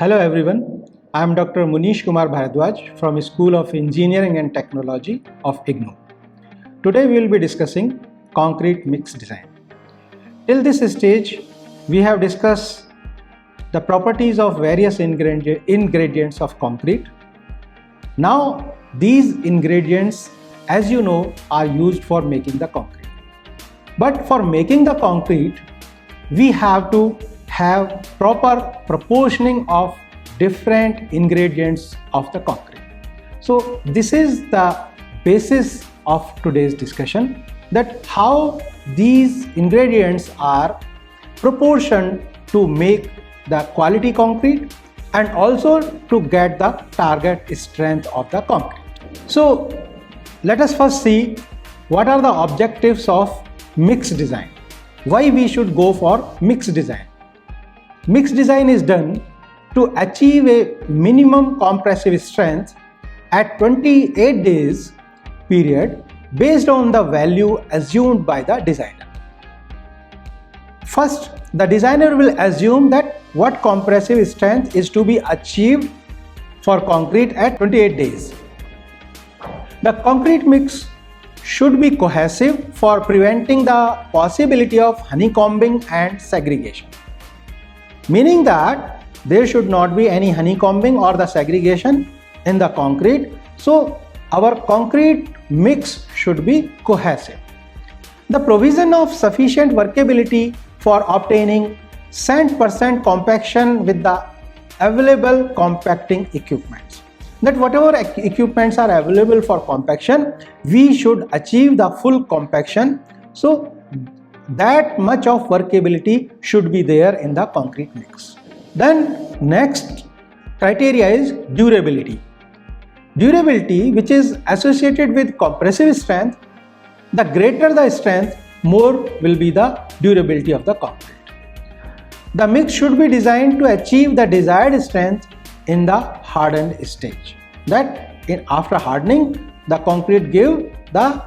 Hello everyone, I am Dr. Munish Kumar Bharadwaj from School of Engineering and Technology of IGNOU. Today we will be discussing concrete mix design. Till this stage, we have discussed the properties of various ingredients of concrete. Now these ingredients, as you know, are used for making the concrete. But for making the concrete, we have to have proper proportioning of different ingredients of the concrete. So this is the basis of today's discussion, that how these ingredients are proportioned to make the quality concrete and also to get the target strength of the concrete. So let us first see what are the objectives of mix design. Why we should go for mix design? Mix design is done to achieve a minimum compressive strength at 28 days period based on the value assumed by the designer. First, the designer will assume that what compressive strength is to be achieved for concrete at 28 days. The concrete mix should be cohesive for preventing the possibility of honeycombing and segregation. Meaning that there should not be any honeycombing or the segregation in the concrete. So our concrete mix should be cohesive. The provision of sufficient workability for obtaining 100% compaction with the available compacting equipments. That whatever equipments are available for compaction, we should achieve the full compaction. So that much of workability should be there in the concrete mix. Then next criteria is durability. Durability, which is associated with compressive strength. The greater the strength, more will be the durability of the concrete. The mix should be designed to achieve the desired strength in the hardened stage. That after hardening, the concrete give the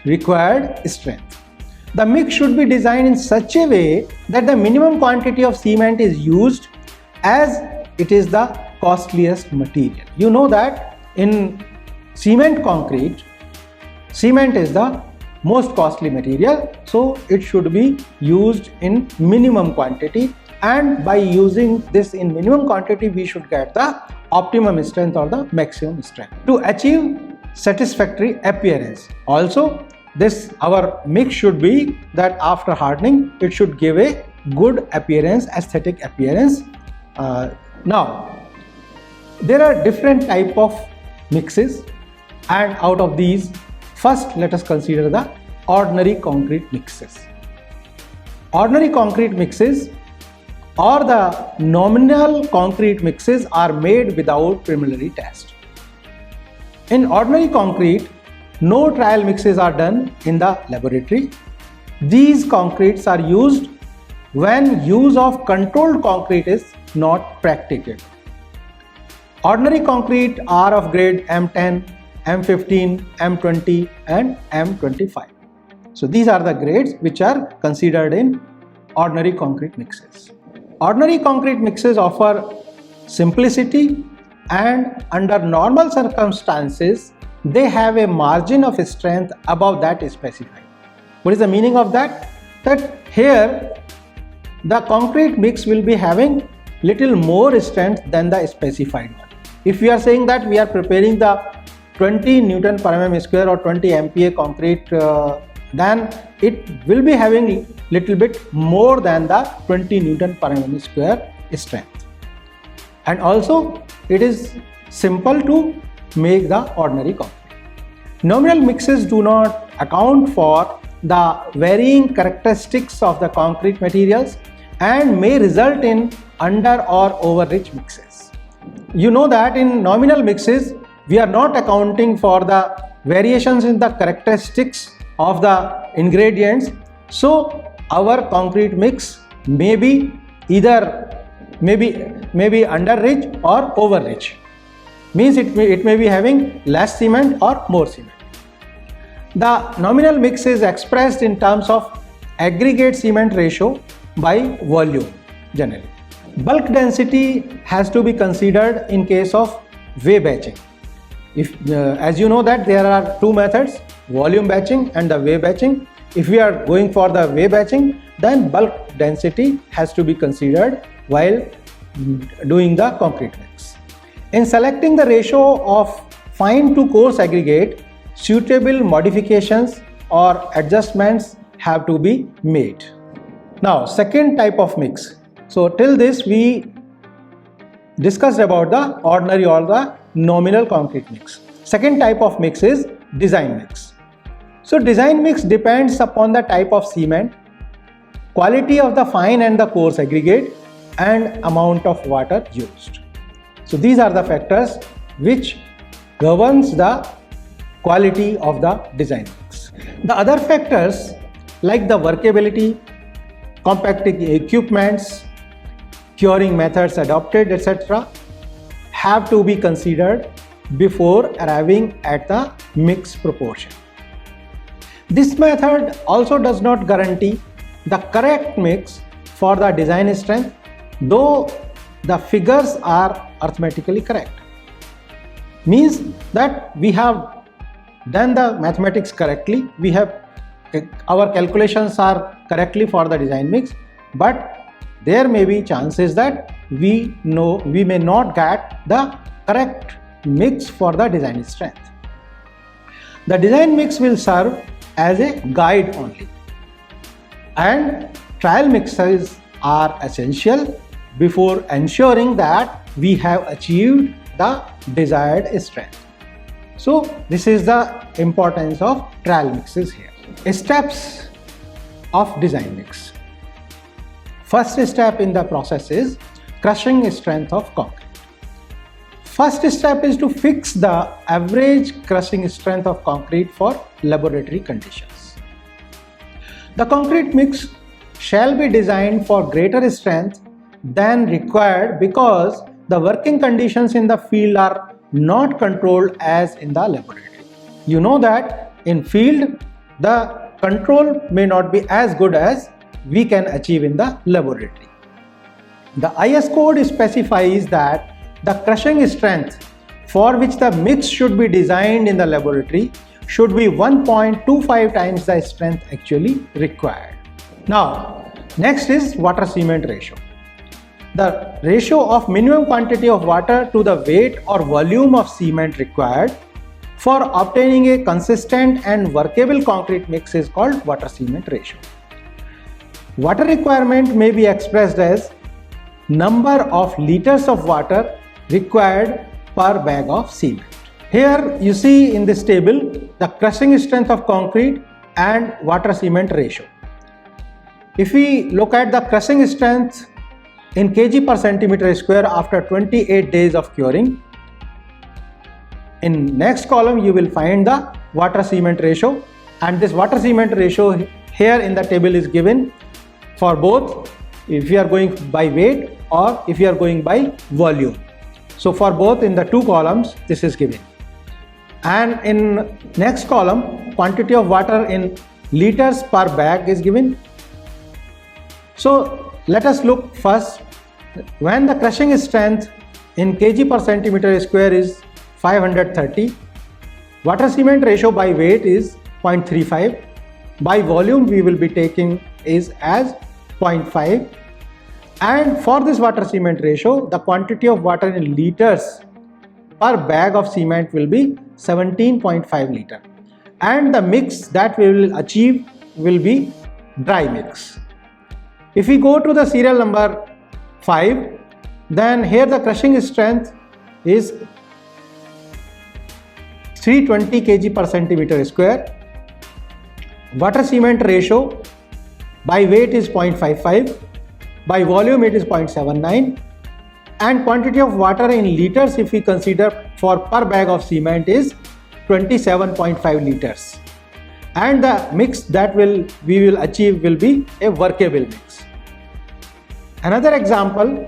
required strength. The mix should be designed in such a way that the minimum quantity of cement is used, as it is the costliest material. You know that in cement concrete, cement is the most costly material, so it should be used in minimum quantity, and by using this in minimum quantity we should get the optimum strength or the maximum strength to achieve satisfactory appearance. Also, this our mix should be that after hardening it should give a good appearance, aesthetic appearance. Now there are different type of mixes, and out of these, first let us consider the ordinary concrete mixes. Ordinary concrete mixes or the nominal concrete mixes are made without preliminary test. In ordinary concrete, no trial mixes are done in the laboratory. These concretes are used when use of controlled concrete is not practicable. Ordinary concrete are of grade M10, M15, M20 and M25. So these are the grades which are considered in ordinary concrete mixes. Ordinary concrete mixes offer simplicity, and under normal circumstances they have a margin of strength above that specified. What is the meaning of that? That here the concrete mix will be having little more strength than the specified one. If we are saying that we are preparing the 20 Newton per mm square or 20 MPa concrete, then it will be having little bit more than the 20 Newton per mm square strength. And also it is simple to make the ordinary concrete. Nominal mixes do not account for the varying characteristics of the concrete materials and may result in under or over rich mixes. You know that in nominal mixes we are not accounting for the variations in the characteristics of the ingredients. So our concrete mix may be either maybe under rich or over rich. Means it may be having less cement or more cement. The nominal mix is expressed in terms of aggregate cement ratio by volume generally. Bulk density has to be considered in case of weigh batching. If, as you know that there are two methods, volume batching and the weigh batching. If we are going for the weigh batching, then bulk density has to be considered while doing the concrete mix. In selecting the ratio of fine to coarse aggregate, suitable modifications or adjustments have to be made. Now, second type of mix. So till this we discussed about the ordinary or the nominal concrete mix. Second type of mix is design mix. So design mix depends upon the type of cement, quality of the fine and the coarse aggregate, and amount of water used. So these are the factors which governs the quality of the design mix. The other factors like the workability, compacting equipments, curing methods adopted, etc. have to be considered before arriving at the mix proportion. This method also does not guarantee the correct mix for the design strength, though the figures are arithmetically correct. Means that we have done the mathematics correctly, our calculations are correctly for the design mix, but there may be chances that we may not get the correct mix for the design strength. The design mix will serve as a guide only, and trial mixes are essential before ensuring that we have achieved the desired strength. So this is the importance of trial mixes here. Steps of design mix. First step in the process is crushing strength of concrete. First step is to fix the average crushing strength of concrete for laboratory conditions. The concrete mix shall be designed for greater strength than required because the working conditions in the field are not controlled as in the laboratory. You know that in field the control may not be as good as we can achieve in the laboratory. The IS code specifies that the crushing strength for which the mix should be designed in the laboratory should be 1.25 times the strength actually required. Now, next is water cement ratio. The ratio of minimum quantity of water to the weight or volume of cement required for obtaining a consistent and workable concrete mix is called water cement ratio. Water requirement may be expressed as number of liters of water required per bag of cement. Here you see in this table the crushing strength of concrete and water cement ratio. If we look at the crushing strength in kg per centimeter square after 28 days of curing, in next column you will find the water cement ratio, and this water cement ratio here in the table is given for both if you are going by weight or if you are going by volume. So for both in the two columns this is given, and in next column quantity of water in liters per bag is given. So let us look first when the crushing strength in kg per centimeter square is 530, water cement ratio by weight is 0.35, by volume we will be taking is as 0.5, and for this water cement ratio the quantity of water in liters per bag of cement will be 17.5 liter, and the mix that we will achieve will be dry mix. If we go to the serial number 5, then here the crushing strength is 320 kg per centimeter square, water cement ratio by weight is 0.55, by volume it is 0.79, and quantity of water in liters if we consider for per bag of cement is 27.5 liters, and the mix that we will achieve will be a workable mix. Another example,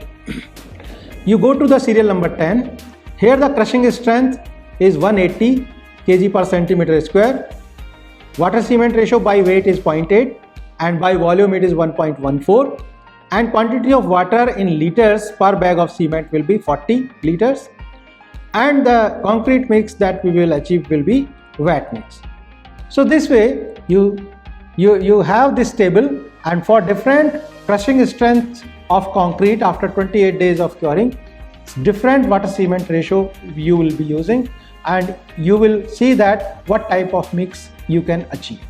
you go to the serial number 10, here the crushing strength is 180 kg per centimeter square, water cement ratio by weight is 0.8 and by volume it is 1.14, and quantity of water in liters per bag of cement will be 40 liters, and the concrete mix that we will achieve will be wet mix. So this way you have this table, and for different crushing strength of concrete after 28 days of curing, different water cement ratio you will be using, and you will see that what type of mix you can achieve.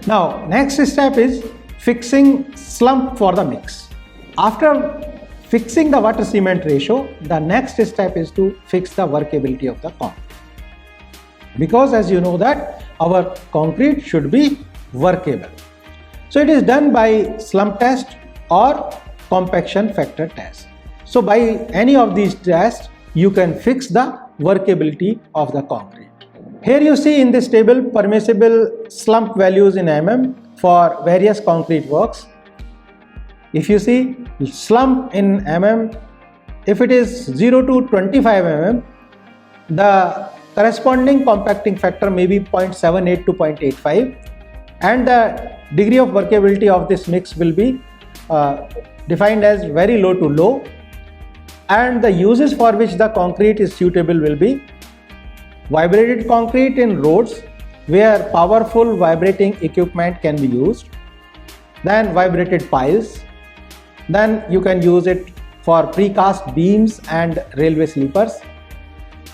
Now next step is fixing slump for the mix. After fixing the water cement ratio, the next step is to fix the workability of the concrete, because as you know that our concrete should be workable. So it is done by slump test or compaction factor test. So by any of these tests you can fix the workability of the concrete. Here you see in this table permissible slump values in mm for various concrete works. If you see slump in mm, if it is 0 to 25 mm, the corresponding compacting factor may be 0.78 to 0.85, and the degree of workability of this mix will be defined as very low to low, and the uses for which the concrete is suitable will be vibrated concrete in roads where powerful vibrating equipment can be used, then vibrated piles, then you can use it for precast beams and railway sleepers,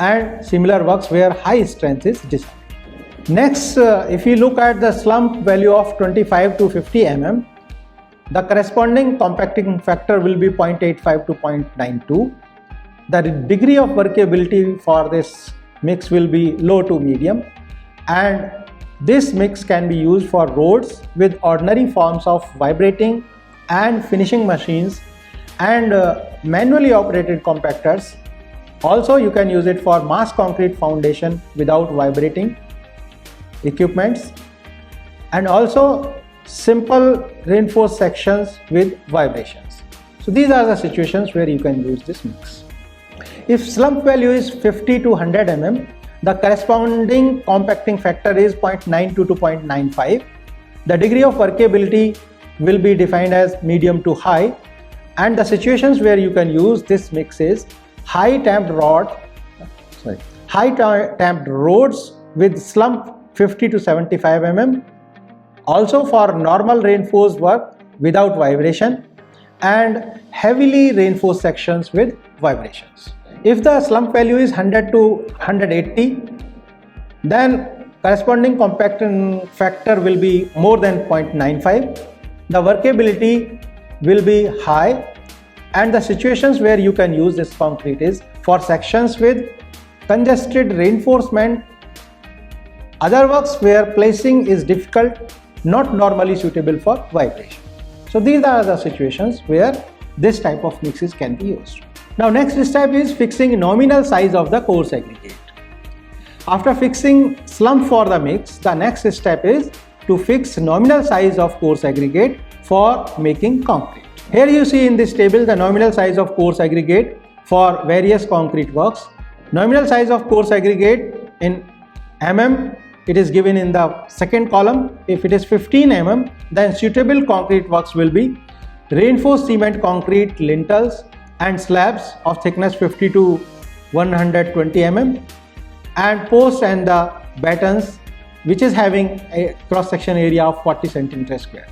and similar works where high strength is desired. Next, if you look at the slump value of 25 to 50 mm, the corresponding compacting factor will be 0.85 to 0.92. The degree of workability for this mix will be low to medium, and this mix can be used for roads with ordinary forms of vibrating and finishing machines and manually operated compactors. Also you can use it for mass concrete foundation without vibrating equipments, and also simple reinforced sections with vibrations. So these are the situations where you can use this mix. If slump value is 50 to 100 mm, the corresponding compacting factor is 0.92 to 0.95. The degree of workability will be defined as medium to high, and the situations where you can use this mix is high tamped roads with slump 50 to 75 mm, also for normal reinforced work without vibration, and heavily reinforced sections with vibrations. If the slump value is 100 to 180, then corresponding compacting factor will be more than 0.95. The workability will be high, and the situations where you can use this concrete is for sections with congested reinforcement, other works where placing is difficult, not normally suitable for vibration. So these are the situations where this type of mixes can be used. Now next step is fixing nominal size of the coarse aggregate. After fixing slump for the mix, the next step is to fix nominal size of coarse aggregate for making concrete. Here you see in this table the nominal size of coarse aggregate for various concrete works. Nominal size of coarse aggregate in mm, it is given in the second column. If it is 15 mm, then suitable concrete works will be reinforced cement concrete lintels and slabs of thickness 50 to 120 mm, and posts and the battens, which is having a cross section area of 40 cm square.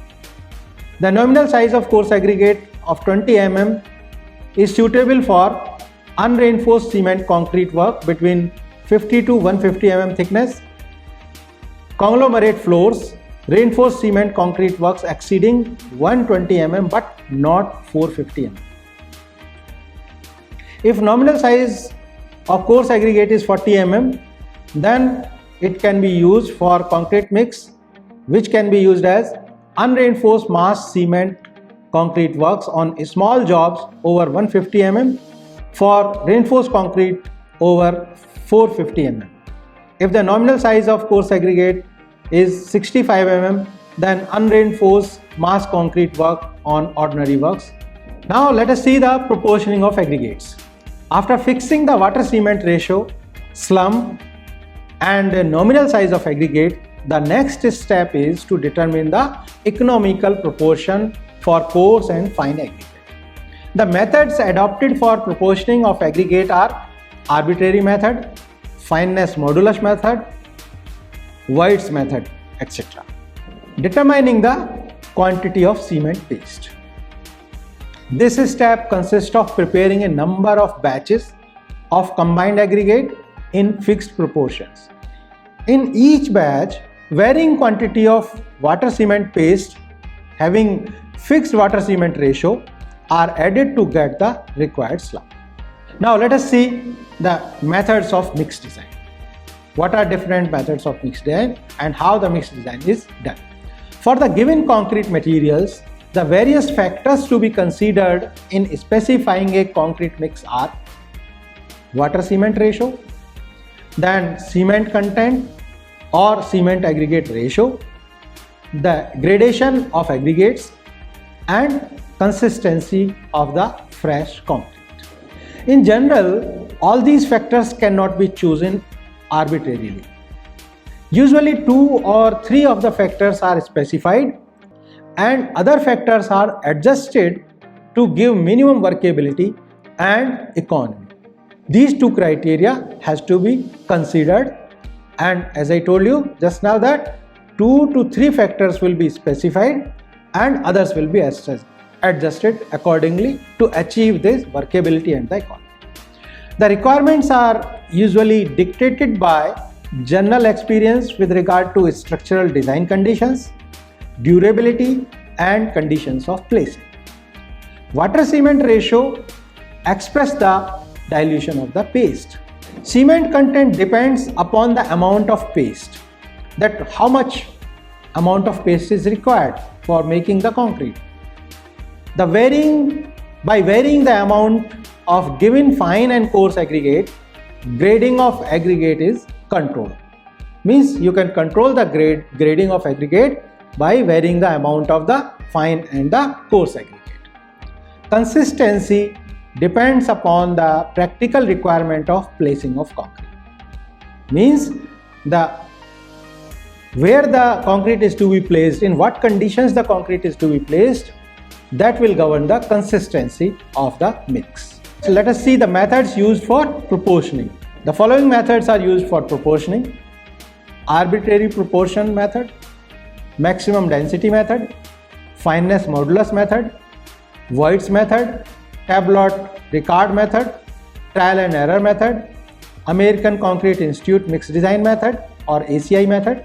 The nominal size of coarse aggregate of 20 mm is suitable for unreinforced cement concrete work between 50 to 150 mm thickness, conglomerate floors, reinforced cement concrete works exceeding 120 mm but not 450 mm. If nominal size of coarse aggregate is 40 mm, then it can be used for concrete mix, which can be used as unreinforced mass cement concrete works on small jobs over 150 mm for reinforced concrete over 450 mm. If the nominal size of coarse aggregate is 65 mm, then unreinforced mass concrete work on ordinary works. Now let us see the proportioning of aggregates. After fixing the water cement ratio, slump and the nominal size of aggregate, the next step is to determine the economical proportion for coarse and fine aggregate. The methods adopted for proportioning of aggregate are arbitrary method, fineness modulus method, Voigt's method, etc. Determining the quantity of cement paste. This step consists of preparing a number of batches of combined aggregate in fixed proportions. In each batch, varying quantity of water cement paste having fixed water cement ratio are added to get the required slab. Now let us see the methods of mixed design. What are different methods of mixed design and how the mixed design is done? For the given concrete materials, the various factors to be considered in specifying a concrete mix are water cement ratio, then cement content or cement aggregate ratio, the gradation of aggregates, and consistency of the fresh concrete. In general, all these factors cannot be chosen arbitrarily. Usually 2 or 3 of the factors are specified and other factors are adjusted to give minimum workability and economy. These 2 criteria has to be considered, and as I told you just now that 2 to 3 factors will be specified and others will be adjusted accordingly to achieve this workability and the economy. The requirements are usually dictated by general experience with regard to structural design conditions, durability and conditions of placing. Water cement ratio express the dilution of the paste. Cement content depends upon the amount of paste, that how much amount of paste is required for making the concrete. By varying the amount of given fine and coarse aggregate, grading of aggregate is controlled. Means you can control the grading of aggregate by varying the amount of the fine and the coarse aggregate. Consistency depends upon the practical requirement of placing of concrete. Means where the concrete is to be placed, in what conditions the concrete is to be placed, that will govern the consistency of the mix. So let us see the methods used for proportioning. The following methods are used for proportioning: arbitrary proportion method, maximum density method, fineness modulus method, Voigt's method, Tableau-Ricard method, trial and error method, American Concrete Institute mixed design method or ACI method,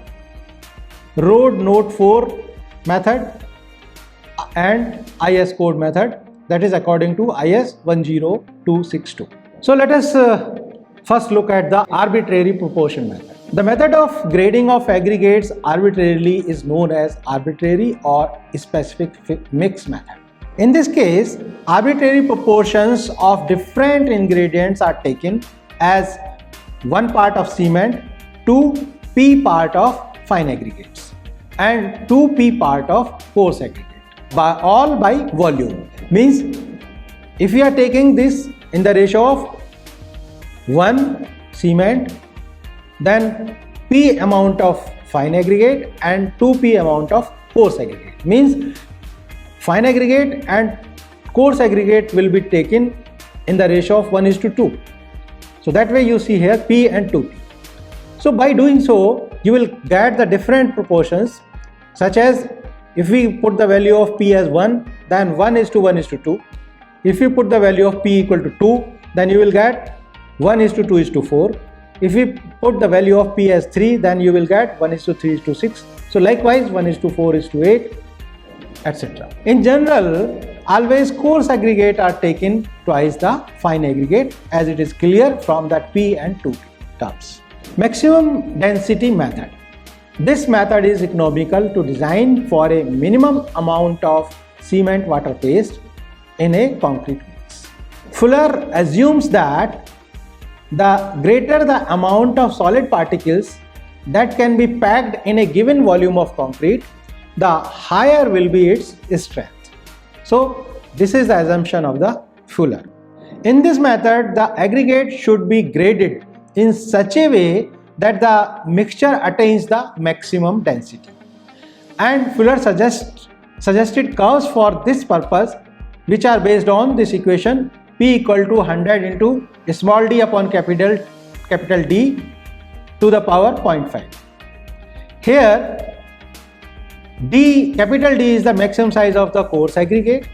Road Note 4 method, and IS code method, that is according to IS 10262. So let us first look at the arbitrary proportion method. The method of grading of aggregates arbitrarily is known as arbitrary or specific mix method. In this case, arbitrary proportions of different ingredients are taken as 1 part of cement, 2 p part of fine aggregates and 2 p part of coarse aggregate, all by volume. Means if we are taking this in the ratio of 1 cement, then p amount of fine aggregate and 2p amount of coarse aggregate. Means fine aggregate and coarse aggregate will be taken in the ratio of 1:2. So that way you see here p and 2p. So by doing so, you will get the different proportions, such as if we put the value of p as 1, then 1:1:2. If we put the value of p equal to 2, then you will get 1:2:4. If we put the value of p as 3, then you will get 1:3:6. So likewise 1:4:8, etc. In general, always coarse aggregate are taken twice the fine aggregate, as it is clear from that p and 2p terms. Maximum density method. This method is economical to design for a minimum amount of cement water paste in a concrete mix. Fuller assumes that the greater the amount of solid particles that can be packed in a given volume of concrete, the higher will be its strength. So this is the assumption of the Fuller. In this method, the aggregate should be graded in such a way that the mixture attains the maximum density. And Fuller suggests suggested curves for this purpose, which are based on this equation P equal to 100 into small d upon capital D to the power 0.5. Here capital D is the maximum size of the coarse aggregate,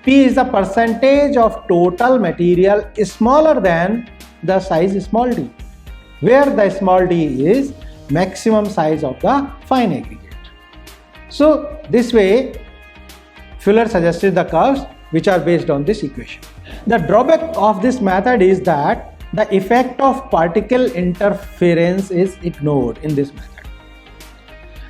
P is the percentage of total material smaller than the size small d, where the small d is maximum size of the fine aggregate. So this way Fuller suggested the curves which are based on this equation. The drawback of this method is that the effect of particle interference is ignored in this method.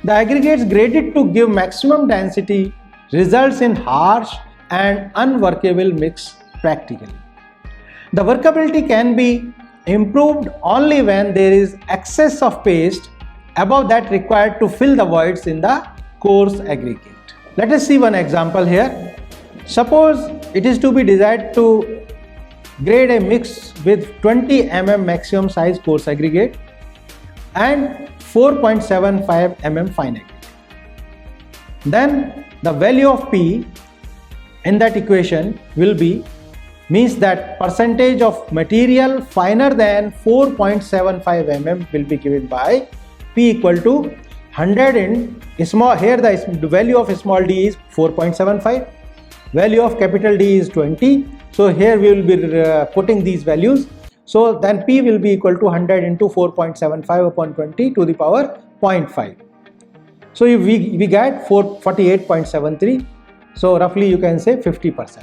The aggregates graded to give maximum density results in harsh and unworkable mix practically. The workability can be improved only when there is excess of paste above that required to fill the voids in the coarse aggregate. Let us see one example here. Suppose it is to be desired to grade a mix with 20 mm maximum size coarse aggregate and 4.75 mm fine aggregate. Then the value of P in that equation will be, means that percentage of material finer than 4.75 mm will be given by P equal to 100 in small, here the value of small d is 4.75, value of capital D is 20. So here we will be putting these values. So then P will be equal to 100 into 4.75 upon 20 to the power 0.5. So if we get 48.73. So roughly you can say 50%.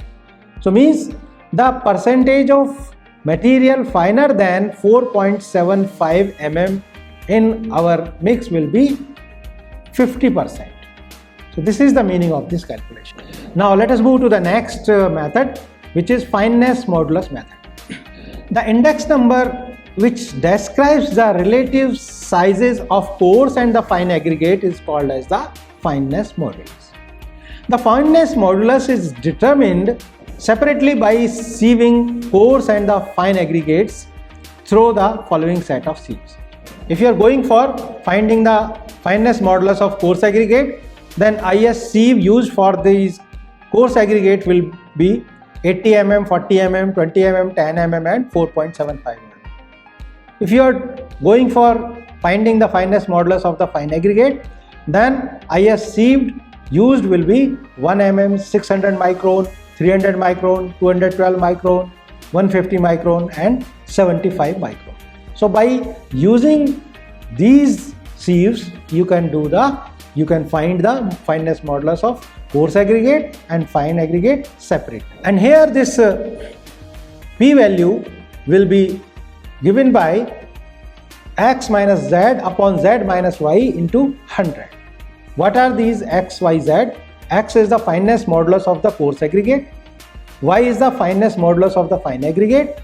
So means the percentage of material finer than 4.75 mm in our mix will be 50%. So this is the meaning of this calculation. Now let us move to the next method, which is fineness modulus method. The index number which describes the relative sizes of coarse and the fine aggregate is called as the fineness modulus. The fineness modulus is determined separately by sieving coarse and the fine aggregates through the following set of sieves. If you are going for finding the fineness modulus of coarse aggregate, then IS sieve used for these coarse aggregate will be 80 mm, 40 mm, 20 mm, 10 mm and 4.75 mm. If you are going for finding the fineness modulus of the fine aggregate, then IS sieved used will be 1 mm, 600 micron, 300 micron, 212 micron, 150 micron and 75 micron. So by using these sieves you can find the fineness modulus of coarse aggregate and fine aggregate separate. And here this P value will be given by x minus z upon z minus y into 100. What are these x, y, z? X is the fineness modulus of the coarse aggregate, y is the fineness modulus of the fine aggregate,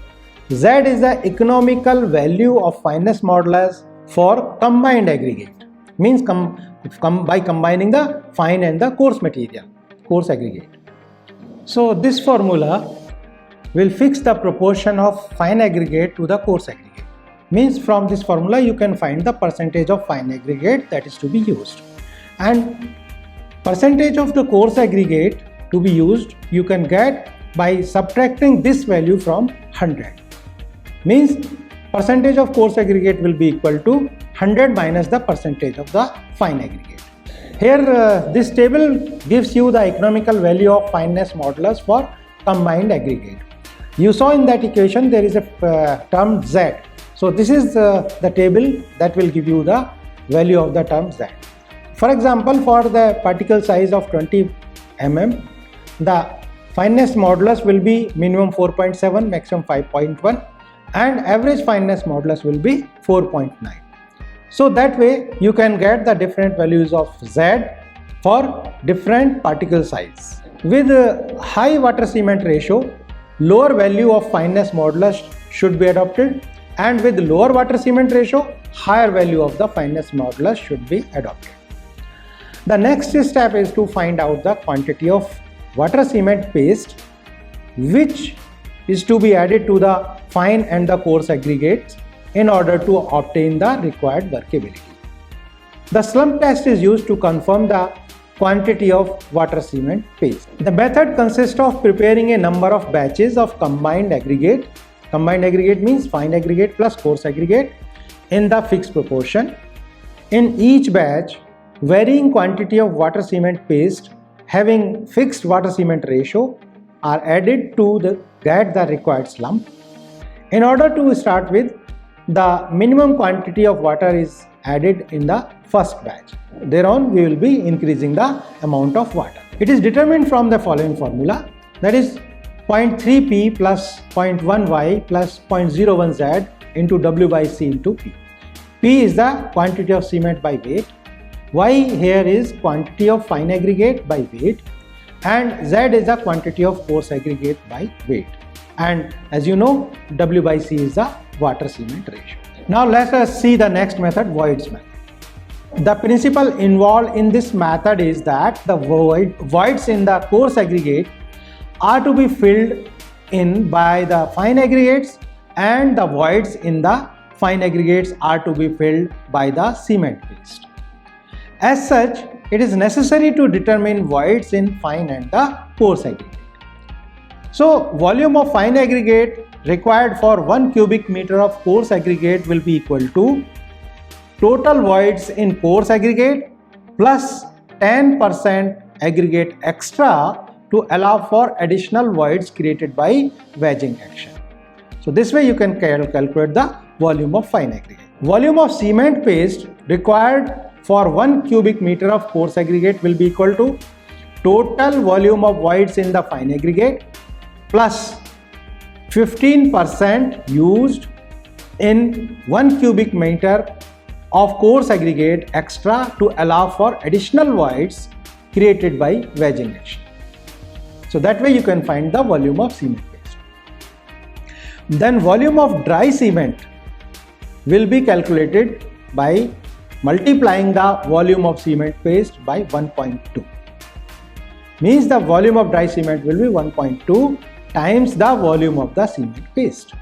z is the economical value of fineness modulus for combined aggregate, means by combining the fine and the coarse material, coarse aggregate. So this formula will fix the proportion of fine aggregate to the coarse aggregate. Means from this formula you can find the percentage of fine aggregate that is to be used. And percentage of the coarse aggregate to be used you can get by subtracting this value from 100. Means percentage of coarse aggregate will be equal to 100 minus the percentage of the fine aggregate. Here this table gives you the economical value of fineness modulus for combined aggregate. You saw in that equation there is a term Z. So this is the table that will give you the value of the term Z. For example, for the particle size of 20 mm, the fineness modulus will be minimum 4.7, maximum 5.1 and average fineness modulus will be 4.9. So that way you can get the different values of Z for different particle size. With high water cement ratio, lower value of fineness modulus should be adopted, and with lower water cement ratio, higher value of the fineness modulus should be adopted. The next step is to find out the quantity of water cement paste which is to be added to the fine and the coarse aggregates in order to obtain the required workability. The slump test is used to confirm the quantity of water cement paste. The method consists of preparing a number of batches of combined aggregate. Combined aggregate means fine aggregate plus coarse aggregate in the fixed proportion. In each batch, varying quantity of water cement paste having fixed water cement ratio are added to get the required slump. In order to start with, the minimum quantity of water is added in the first batch. Thereon, we will be increasing the amount of water. It is determined from the following formula, that is 0.3p plus 0.1y plus 0.01z into W by C into P. P is the quantity of cement by weight, Y here is quantity of fine aggregate by weight, and Z is the quantity of coarse aggregate by weight. And as you know, W by C is the water cement ratio. Now let us see the next method, voids method. The principle involved in this method is that the voids in the coarse aggregate are to be filled in by the fine aggregates, and the voids in the fine aggregates are to be filled by the cement paste. As such, it is necessary to determine voids in fine and the coarse aggregate. So, volume of fine aggregate required for 1 cubic meter of coarse aggregate will be equal to total voids in coarse aggregate plus 10% aggregate extra to allow for additional voids created by wedging action. So, this way you can calculate the volume of fine aggregate. Volume of cement paste required for 1 cubic meter of coarse aggregate will be equal to total volume of voids in the fine aggregate plus 15% used in 1 cubic meter of coarse aggregate extra to allow for additional voids created by wedging action. So that way you can find the volume of cement paste. Then volume of dry cement will be calculated by multiplying the volume of cement paste by 1.2. Means the volume of dry cement will be 1.2 times the volume of the cement paste.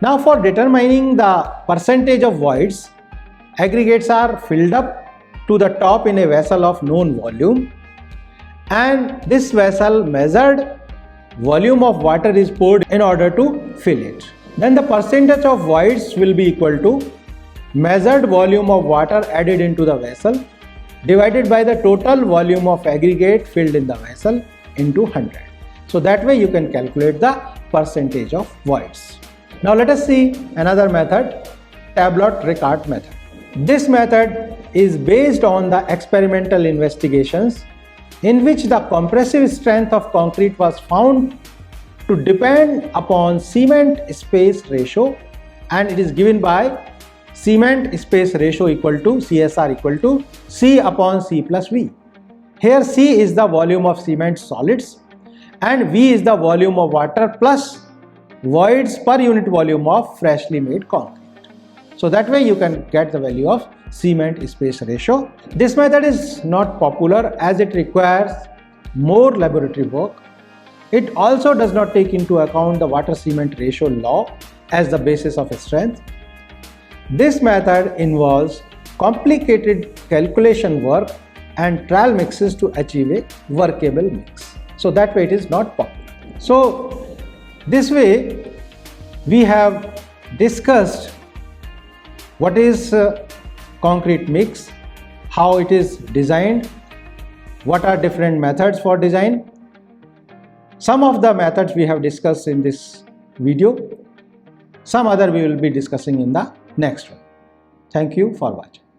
Now for determining the percentage of voids, aggregates are filled up to the top in a vessel of known volume, and this vessel measured volume of water is poured in order to fill it. Then the percentage of voids will be equal to measured volume of water added into the vessel divided by the total volume of aggregate filled in the vessel into 100. So that way you can calculate the percentage of voids. Now let us see another method, Tablot-Rickard method. This method is based on the experimental investigations in which the compressive strength of concrete was found to depend upon cement space ratio, and it is given by cement space ratio equal to CSR equal to C upon C plus V. Here C is the volume of cement solids and V is the volume of water plus voids per unit volume of freshly made concrete. So that way you can get the value of cement space ratio. This method is not popular as it requires more laboratory work. It also does not take into account the water cement ratio law as the basis of strength. This method involves complicated calculation work and trial mixes to achieve a workable mix. So that way it is not popular. So this way we have discussed what is concrete mix, how it is designed, what are different methods for design. Some of the methods we have discussed in this video, some other we will be discussing in the next one. Thank you for watching.